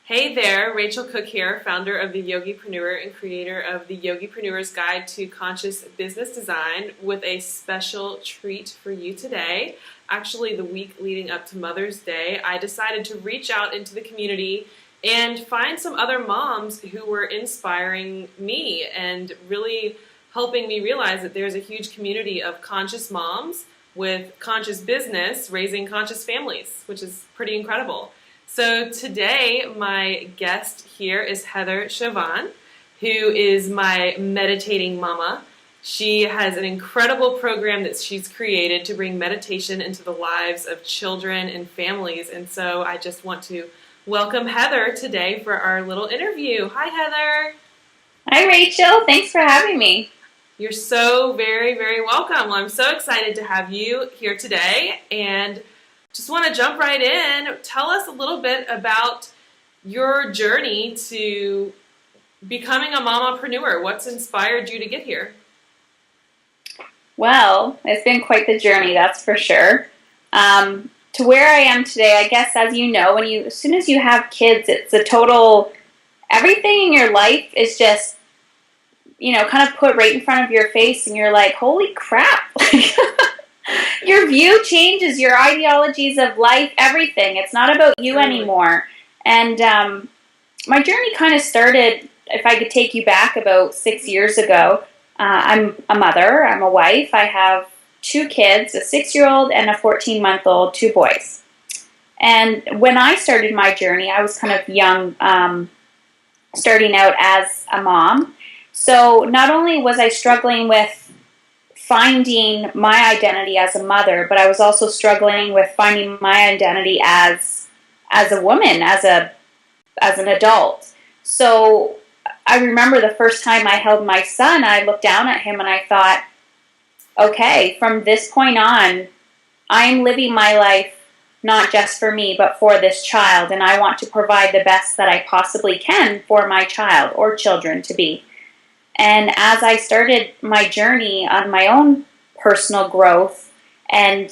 Hey there, Rachel Cook here, founder of the Yogipreneur and creator of the Yogipreneur's Guide to Conscious Business Design, with a special treat for you today. Actually, the week leading up to Mother's Day, I decided to reach out into the community and find some other moms who were inspiring me and really helping me realize that there's a huge community of conscious moms with conscious business raising conscious families, which is pretty incredible. So today, my guest here is Heather Chauvin, who is my meditating mama. She has an incredible program that she's created to bring meditation into the lives of children and families. And so I just want to welcome Heather today for our little interview. Hi, Heather. Hi, Rachel. Thanks for having me. You're so very, very welcome. Well, I'm so excited to have you here today, and just want to jump right in. Tell us a little bit about your journey to becoming a mamapreneur. What's inspired you to get here? Well, it's been quite the journey, that's for sure. To where I am today, I guess, as you know, as soon as you have kids, it's a total, everything in your life is just, kind of put right in front of your face, and you're like, holy crap. Your view changes, your ideologies of life, everything. It's not about you anymore. And my journey kind of started, if I could take you back about 6 years ago. I'm a mother, I'm a wife, I have 2 kids, a 6-year-old and a 14-month-old, 2 boys. And when I started my journey, I was kind of young, starting out as a mom. So not only was I struggling with finding my identity as a mother, but I was also struggling with finding my identity as a woman, as an adult. So I remember the first time I held my son, I looked down at him and I thought, okay, from this point on, I am living my life not just for me, but for this child, and I want to provide the best that I possibly can for my child or children to be. And as I started my journey on my own personal growth and,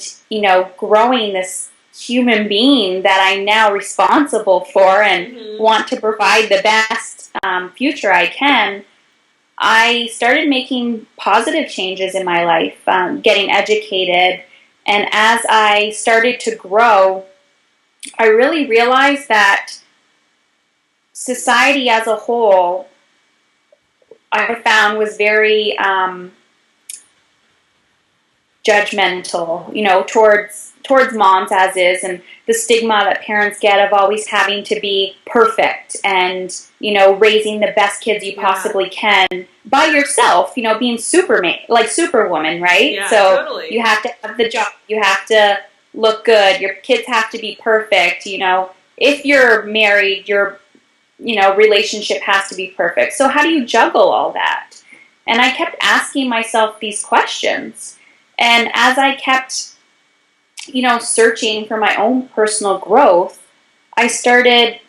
growing this human being that I'm now responsible for and want to provide the best future I can, I started making positive changes in my life, getting educated. And as I started to grow, I really realized that society as a whole, I found, was very judgmental, towards moms as is, and the stigma that parents get of always having to be perfect and, raising the best kids you possibly can by yourself, being superwoman, right? Yeah, so totally. You have to have the job, you have to look good, your kids have to be perfect, if you're married, relationship has to be perfect. So how do you juggle all that? And I kept asking myself these questions. And as I kept, searching for my own personal growth, I started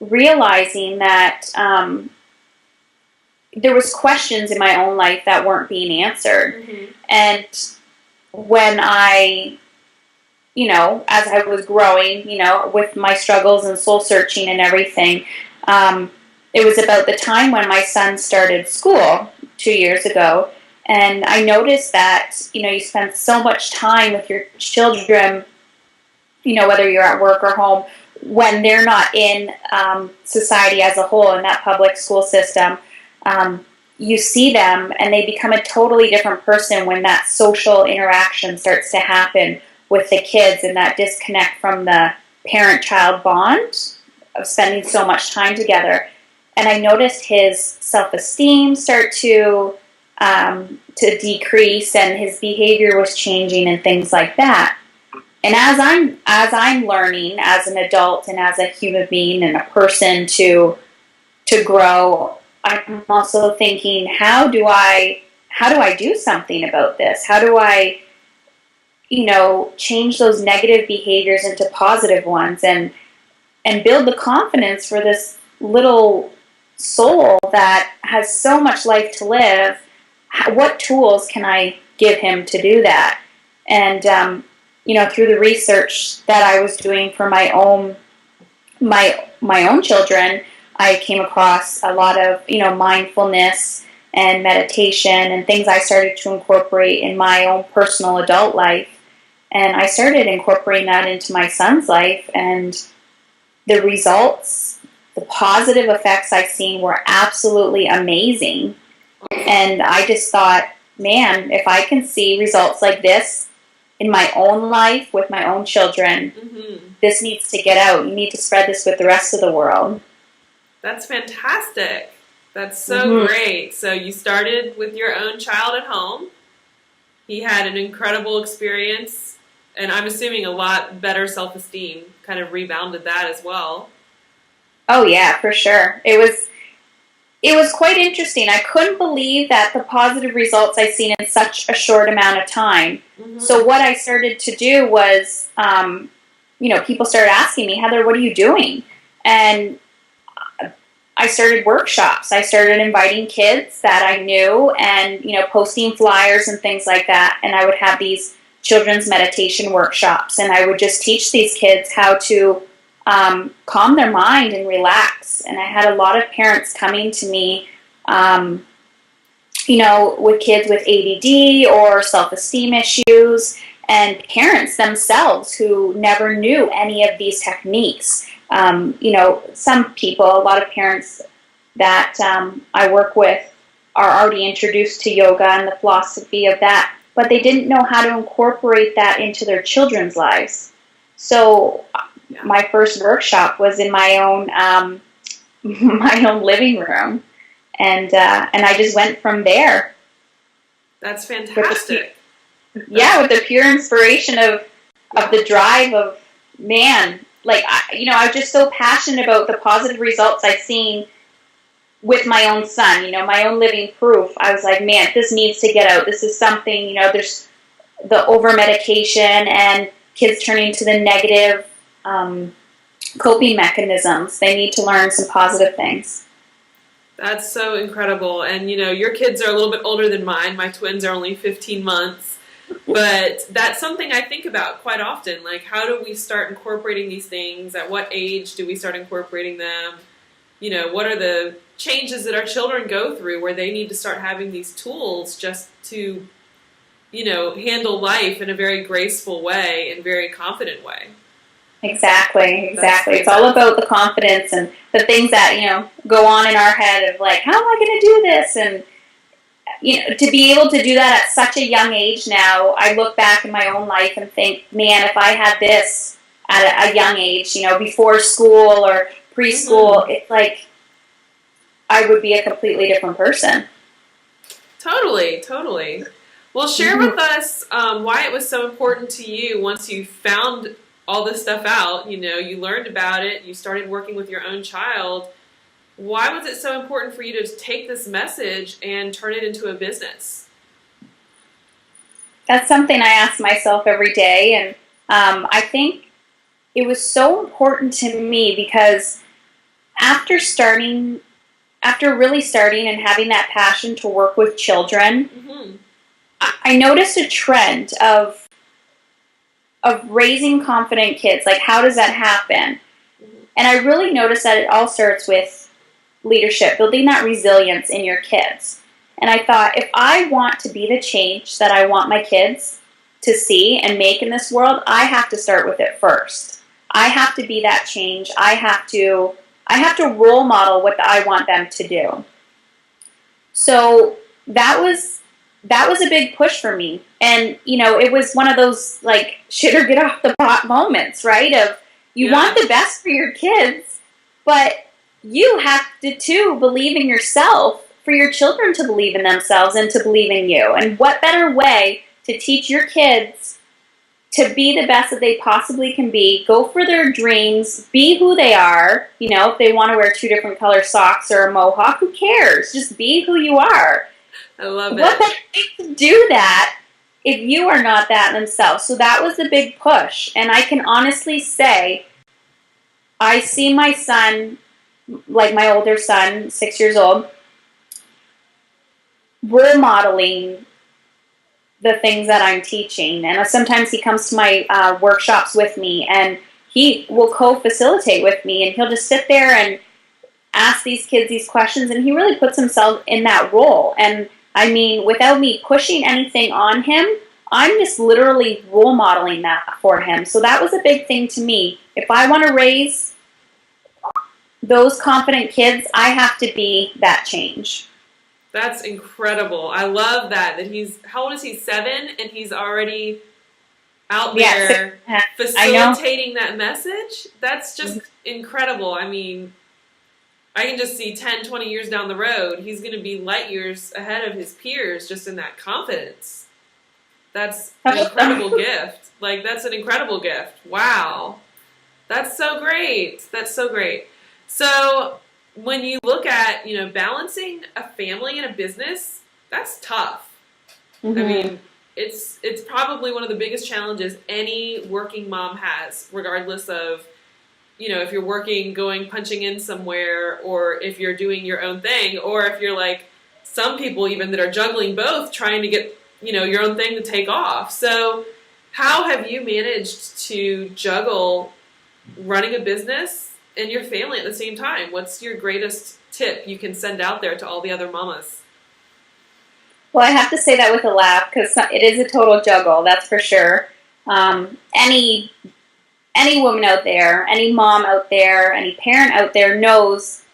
realizing that there was questions in my own life that weren't being answered. Mm-hmm. And when I, as I was growing, with my struggles and soul searching and everything, it was about the time when my son started school 2 years ago, and I noticed that, you spend so much time with your children, whether you're at work or home, when they're not in society as a whole, in that public school system. You see them and they become a totally different person when that social interaction starts to happen with the kids, and that disconnect from the parent-child bond of spending so much time together. And I noticed his self-esteem start to decrease, and his behavior was changing and things like that. And as I'm learning as an adult and as a human being and a person to grow, I'm also thinking, how do I do something about this? How do I, change those negative behaviors into positive ones and build the confidence for this little soul that has so much life to live? What tools can I give him to do that? And through the research that I was doing for my my own children, I came across a lot of, mindfulness and meditation and things I started to incorporate in my own personal adult life. And I started incorporating that into my son's life, and the results, the positive effects I've seen were absolutely amazing. And I just thought, man, if I can see results like this in my own life with my own children, this needs to get out. You need to spread this with the rest of the world. That's fantastic. That's so great. So you started with your own child at home. He had an incredible experience, and I'm assuming a lot better self-esteem kind of rebounded that as well. Oh yeah, for sure. It was quite interesting. I couldn't believe that the positive results I've seen in such a short amount of time. So what I started to do was, people started asking me, Heather, what are you doing? And I started workshops. I started inviting kids that I knew and, posting flyers and things like that. And I would have these children's meditation workshops, and I would just teach these kids how to calm their mind and relax. And I had a lot of parents coming to me, with kids with ADD or self-esteem issues, and parents themselves who never knew any of these techniques. Some people, a lot of parents that I work with are already introduced to yoga and the philosophy of that, but they didn't know how to incorporate that into their children's lives. So my first workshop was in my own my own living room, and I just went from there. That's fantastic. With the pure inspiration of the drive of, man, like, I was just so passionate about the positive results I've seen with my own son, my own living proof. I was like, man, this needs to get out. This is something, there's the over-medication and kids turning to the negative coping mechanisms. They need to learn some positive things. That's so incredible. And, your kids are a little bit older than mine. My twins are only 15 months. But that's something I think about quite often. Like, how do we start incorporating these things? At what age do we start incorporating them? What are the changes that our children go through where they need to start having these tools just to, handle life in a very graceful way and very confident way? Exactly. It's all about the confidence and the things that, go on in our head of like, how am I going to do this? And to be able to do that at such a young age now, I look back in my own life and think, man, if I had this at a young age, before school or preschool, it's like I would be a completely different person. Totally. Well, share with us why it was so important to you once you found all this stuff out. You learned about it, you started working with your own child. Why was it so important for you to take this message and turn it into a business? That's something I ask myself every day, and I think it was so important to me because after really starting and having that passion to work with children, I noticed a trend of raising confident kids. Like, how does that happen? And I really noticed that it all starts with leadership, building that resilience in your kids. And I thought, if I want to be the change that I want my kids to see and make in this world, I have to start with it first. I have to be that change. I have to role model what I want them to do. So that was a big push for me. And, it was one of those, like, shit or get off the pot moments, right? Of, you want the best for your kids, but you have to, too, believe in yourself for your children to believe in themselves and to believe in you. And what better way to teach your kids to be the best that they possibly can be, go for their dreams, be who they are. If they want to wear 2 different color socks or a mohawk, who cares? Just be who you are. I love it. What better way to do that if you are not that themselves? So that was the big push. And I can honestly say, I see my son, like my older son, 6 years old, role modeling the things that I'm teaching. And sometimes he comes to my workshops with me, and he will co-facilitate with me, and he'll just sit there and ask these kids these questions, and he really puts himself in that role. And I mean, without me pushing anything on him, I'm just literally role modeling that for him. So that was a big thing to me. If I want to raise those confident kids, I have to be that change. That's incredible. I love that he's, how old is he? 7, and he's already out there facilitating that message. That's just incredible. I mean, I can just see 10, 20 years down the road, he's going to be light years ahead of his peers just in that confidence. That's an incredible gift. Like, that's an incredible gift. Wow. That's so great. That's so great. So when you look at, you know, balancing a family and a business, that's tough. Mm-hmm. I mean, it's probably one of the biggest challenges any working mom has, regardless of, you know, if you're working, punching in somewhere, or if you're doing your own thing, or if you're like some people even that are juggling both, trying to get, you know, your own thing to take off. So how have you managed to juggle running a business and your family at the same time? What's your greatest tip you can send out there to all the other mamas? Well, I have to say that with a laugh, because it is a total juggle, that's for sure. Any woman out there, any mom out there, any parent out there knows,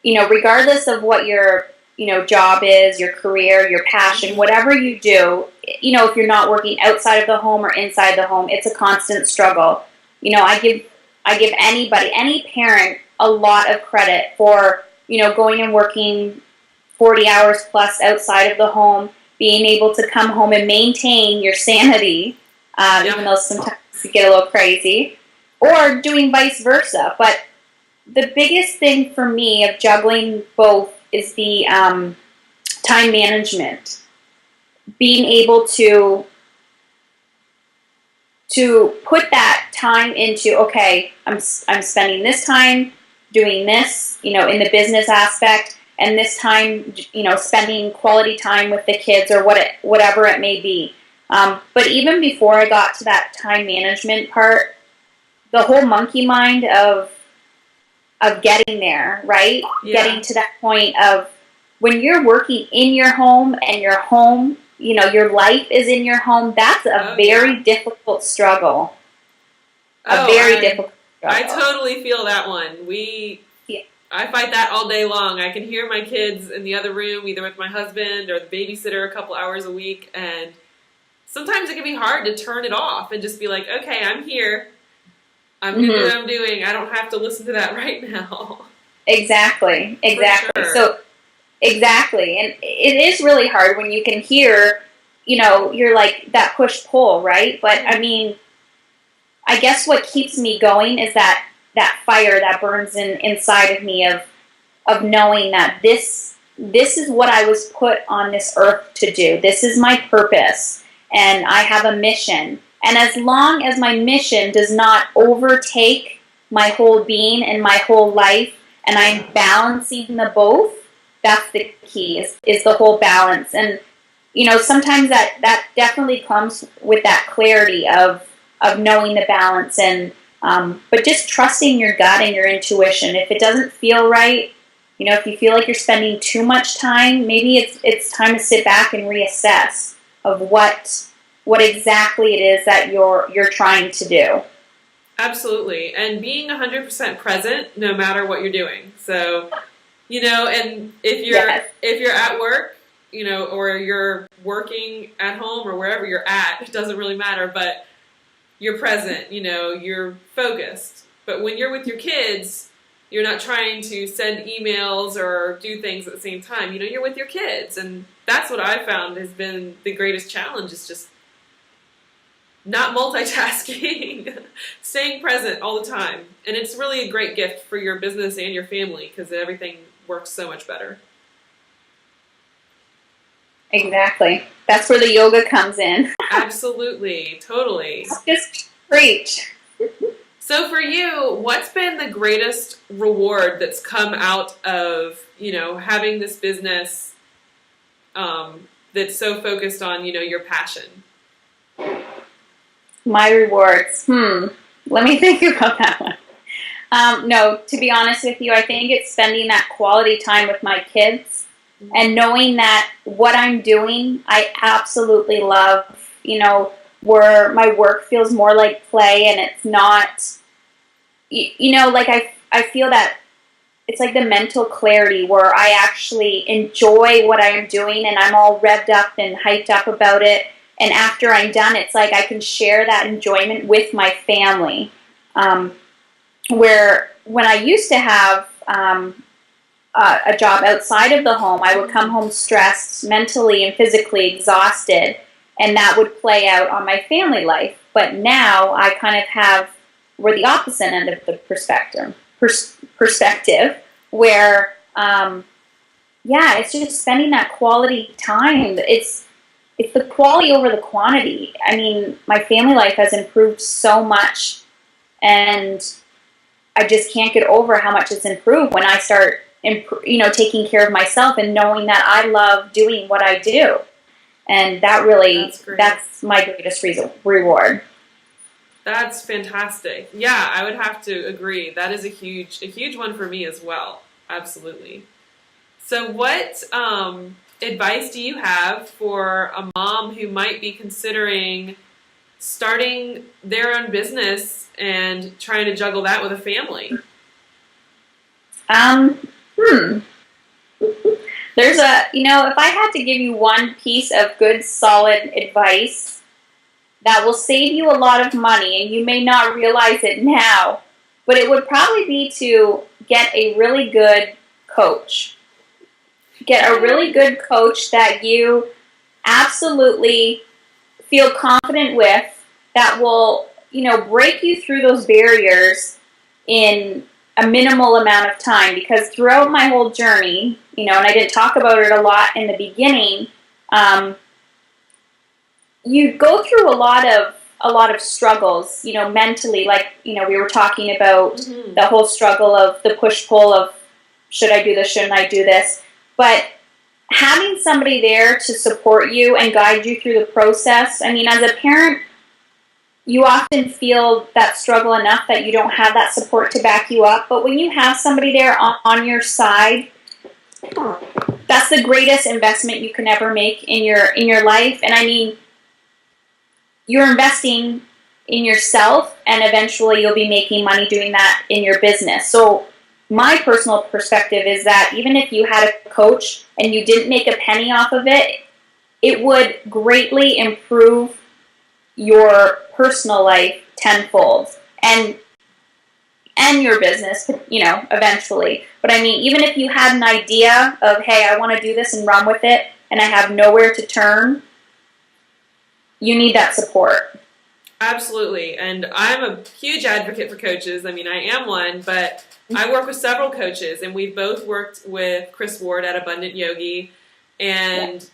you know, regardless of what your, you know, job is, your career, your passion, whatever you do, you know, if you're not working outside of the home or inside the home, it's a constant struggle. You know, I give anybody, any parent, a lot of credit for, you know, going and working 40 hours plus outside of the home, being able to come home and maintain your sanity, even though sometimes you get a little crazy, or doing vice versa. But the biggest thing for me of juggling both is the time management. Being able to put that time into, okay, I'm spending this time doing this, you know, in the business aspect, and this time, you know, spending quality time with the kids or whatever it may be. But even before I got to that time management part, the whole monkey mind of getting there, right? Yeah. Getting to that point of when you're working in your home and your home, you know, your life is in your home, that's a very difficult struggle. Difficult struggle. I totally feel that one. I fight that all day long. I can hear my kids in the other room, either with my husband or the babysitter a couple hours a week, and sometimes it can be hard to turn it off and just be like, okay, I'm here. I'm doing what I'm doing. I don't have to listen to that right now. Exactly. Sure. So, exactly. And it is really hard when you can hear, you know, you're like that push-pull, right? But, I mean, I guess what keeps me going is that fire that burns inside of me of knowing that this is what I was put on this earth to do. This is my purpose, and I have a mission. And as long as my mission does not overtake my whole being and my whole life, and I'm balancing the both, that's the key, is the whole balance. And, you know, sometimes that definitely comes with that clarity of knowing the balance, and but just trusting your gut and your intuition. If it doesn't feel right, you know, if you feel like you're spending too much time, maybe it's time to sit back and reassess of what exactly it is that you're trying to do. Absolutely. And being 100% present no matter what you're doing. So, you know, and if you're at work, you know, or you're working at home or wherever you're at, it doesn't really matter, but you're present, you know, you're focused. But when you're with your kids, you're not trying to send emails or do things at the same time. You know, you're with your kids. And that's what I found has been the greatest challenge, is just not multitasking, staying present all the time. And it's really a great gift for your business and your family, because everything works so much better. Exactly. That's where the yoga comes in. Absolutely. Totally. Just preach. So for you, what's been the greatest reward that's come out of, you know, having this business that's so focused on, you know, your passion? My rewards. Let me think about that one. No, to be honest with you, I think it's spending that quality time with my kids and knowing that what I'm doing, I absolutely love, where my work feels more like play and it's not, like I feel that it's like the mental clarity where I actually enjoy what I am doing and I'm all revved up and hyped up about it. And after I'm done, it's like I can share that enjoyment with my family. Where when I used to have a job outside of the home, I would come home stressed, mentally and physically exhausted, and that would play out on my family life. But now I kind of have, we're the opposite end of the perspective where, it's just spending that quality time. It's the quality over the quantity. I mean, my family life has improved so much, and I just can't get over how much it's improved when I start, taking care of myself and knowing that I love doing what I do. And that's my greatest reward. That's fantastic. Yeah, I would have to agree. That is a huge one for me as well. Absolutely. So what advice do you have for a mom who might be considering starting their own business and trying to juggle that with a family? There's if I had to give you one piece of good, solid advice that will save you a lot of money, and you may not realize it now, but it would probably be to get a really good coach. Get a really good coach that you absolutely feel confident with, that will, break you through those barriers in a minimal amount of time. Because throughout my whole journey, and I didn't talk about it a lot in the beginning, you go through a lot of struggles, mentally, like, we were talking about the whole struggle of the push-pull of, should I do this, shouldn't I do this? But having somebody there to support you and guide you through the process, I mean, as a parent, you often feel that struggle enough that you don't have that support to back you up. But when you have somebody there on your side, that's the greatest investment you can ever make in your life. And I mean, you're investing in yourself, and eventually you'll be making money doing that in your business. So my personal perspective is that even if you had a coach and you didn't make a penny off of it, it would greatly improve your personal life tenfold, and your business, eventually. But I mean, even if you had an idea of, hey, I want to do this and run with it, and I have nowhere to turn, you need that support. Absolutely. And I'm a huge advocate for coaches. I mean, I am one, but I work with several coaches, and we've both worked with Chris Ward at Abundant Yogi. And,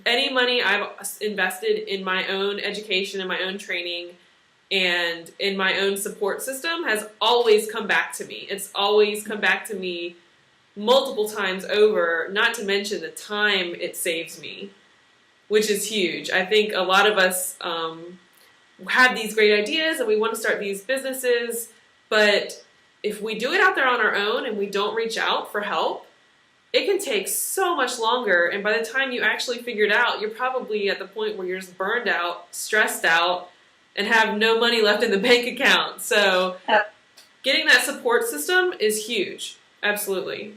any money I've invested in my own education and my own training and in my own support system has always come back to me. It's always come back to me multiple times over, not to mention the time it saves me, which is huge. I think a lot of us have these great ideas and we want to start these businesses, but if we do it out there on our own and we don't reach out for help, it can take so much longer. And by the time you actually figure it out, you're probably at the point where you're just burned out, stressed out, and have no money left in the bank account. So getting that support system is huge. Absolutely.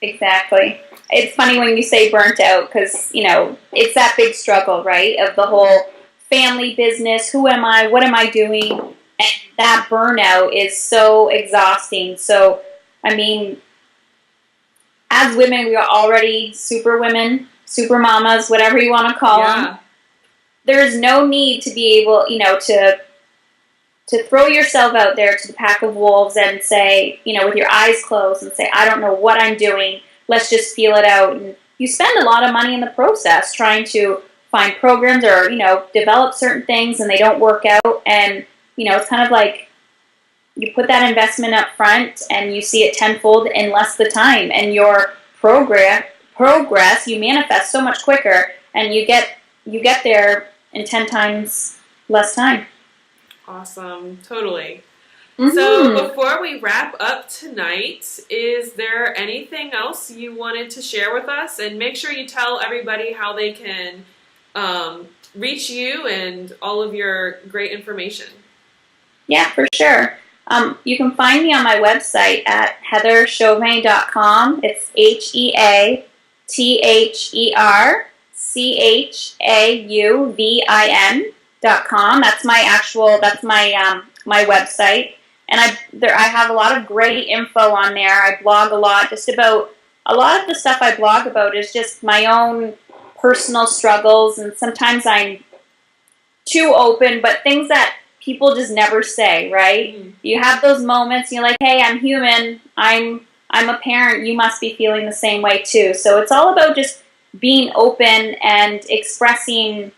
Exactly. It's funny when you say burnt out, because, it's that big struggle, right, of the whole family business. Who am I? What am I doing? And that burnout is so exhausting. So, I mean, as women, we are already super women, super mamas, whatever you want to call them. There's no need to be able, to throw yourself out there to the pack of wolves and say, with your eyes closed and say, I don't know what I'm doing. Let's just feel it out. And you spend a lot of money in the process trying to find programs or, develop certain things, and they don't work out. And, it's kind of like you put that investment up front and you see it tenfold in less the time, and your progress, you manifest so much quicker, and you get there in 10 times less time. Awesome. Totally. Mm-hmm. So before we wrap up tonight, is there anything else you wanted to share with us? And make sure you tell everybody how they can reach you and all of your great information. Yeah, for sure. You can find me on my website at heatherchauvin.com. It's HeatherChauvin.com. That's my website. And I have a lot of great info on there. I blog a lot, a lot of the stuff I blog about is just my own personal struggles, and sometimes I'm too open, but things that people just never say, right? Mm-hmm. You have those moments, you're like, hey, I'm human, I'm a parent, you must be feeling the same way too. So it's all about just being open and expressing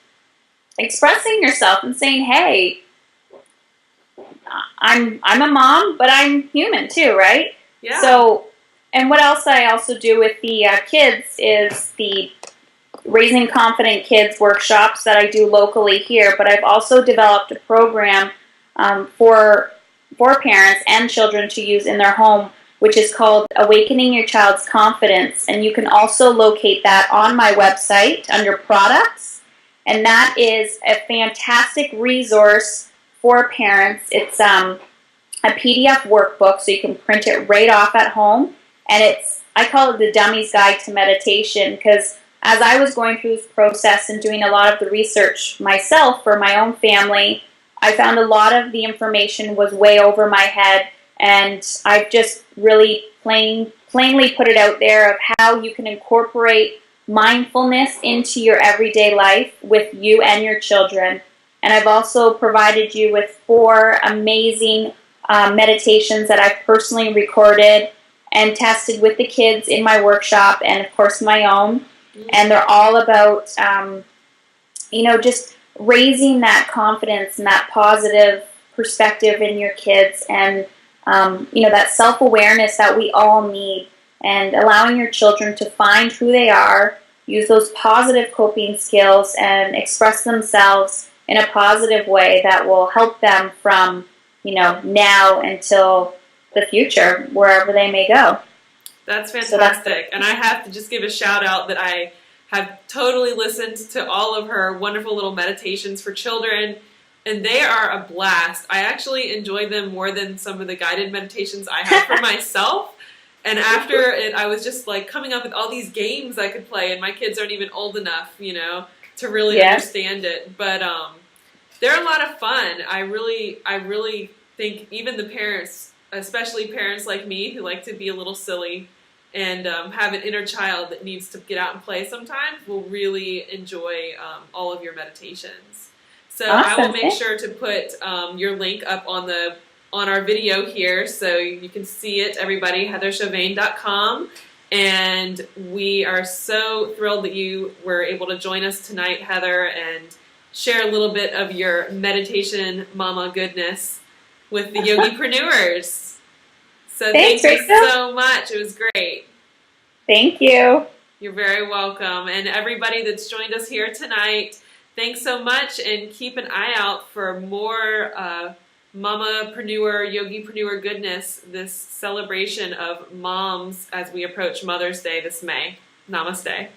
yourself and saying, hey, I'm a mom, but I'm human too, right? Yeah. So, and what else I also do with the kids is the Raising Confident Kids workshops that I do locally here, but I've also developed a program for parents and children to use in their home, which is called Awakening Your Child's Confidence, and you can also locate that on my website under products, and that is a fantastic resource for parents. It's a PDF workbook, so you can print it right off at home, and I call it the Dummy's Guide to Meditation, because as I was going through this process and doing a lot of the research myself for my own family, I found a lot of the information was way over my head, and I've just really plainly put it out there of how you can incorporate mindfulness into your everyday life with you and your children. And I've also provided you with 4 amazing meditations that I've personally recorded and tested with the kids in my workshop, and of course my own. And they're all about, just raising that confidence and that positive perspective in your kids, and, that self-awareness that we all need, and allowing your children to find who they are, use those positive coping skills, and express themselves in a positive way that will help them from, now until the future, wherever they may go. That's fantastic. And I have to just give a shout out that I have totally listened to all of her wonderful little meditations for children, and they are a blast. I actually enjoy them more than some of the guided meditations I have for myself. And after it, I was just like coming up with all these games I could play, and my kids aren't even old enough, to really understand it. But they're a lot of fun. I really think even the parents, especially parents like me who like to be a little silly and have an inner child that needs to get out and play sometimes, will really enjoy all of your meditations. So awesome. I will make sure to put your link up on our video here so you can see it, everybody, heatherchauvin.com. And we are so thrilled that you were able to join us tonight, Heather, and share a little bit of your meditation mama goodness with the Yogipreneurs. So Thanks, thank Rachel. you so much. It was great. Thank you. You're very welcome. And everybody that's joined us here tonight, thanks so much, and keep an eye out for more Mamapreneur, Yogipreneur goodness, this celebration of moms as we approach Mother's Day this May. Namaste.